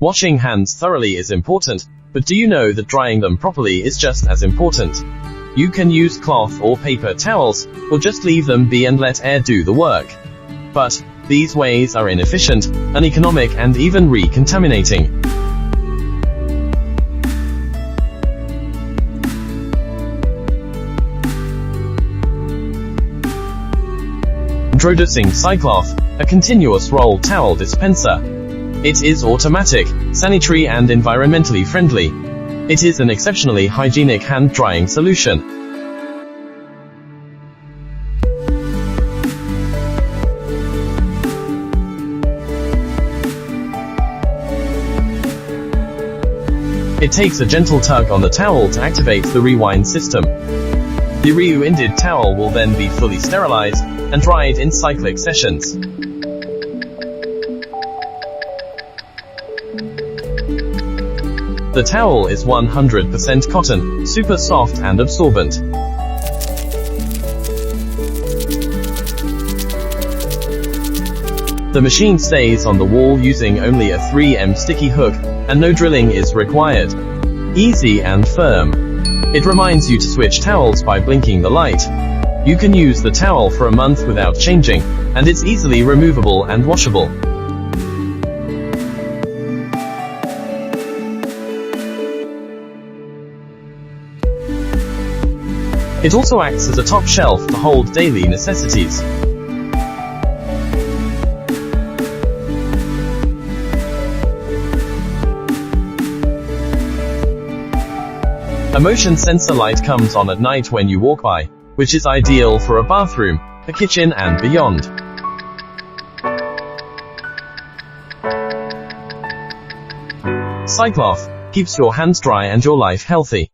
Washing hands thoroughly is important, but do you know that drying them properly is just as important? You can use cloth or paper towels, or just leave them be and let air do the work. But these ways are inefficient, uneconomic, and even re-contaminating. Introducing Cycloth, a continuous roll towel dispenser. It is automatic, sanitary, and environmentally friendly. It is an exceptionally hygienic hand-drying solution. It takes a gentle tug on the towel to activate the rewind system. The rewinded towel will then be fully sterilized and dried in cyclic sessions. The towel is 100% cotton, super soft and absorbent. The machine stays on the wall using only a 3M sticky hook, and no drilling is required. Easy and firm. It reminds you to switch towels by blinking the light. You can use the towel for a month without changing, and it's easily removable and washable. It also acts as a top shelf to hold daily necessities. A motion sensor light comes on at night when you walk by, which is ideal for a bathroom, a kitchen, and beyond. Cycloth keeps your hands dry and your life healthy.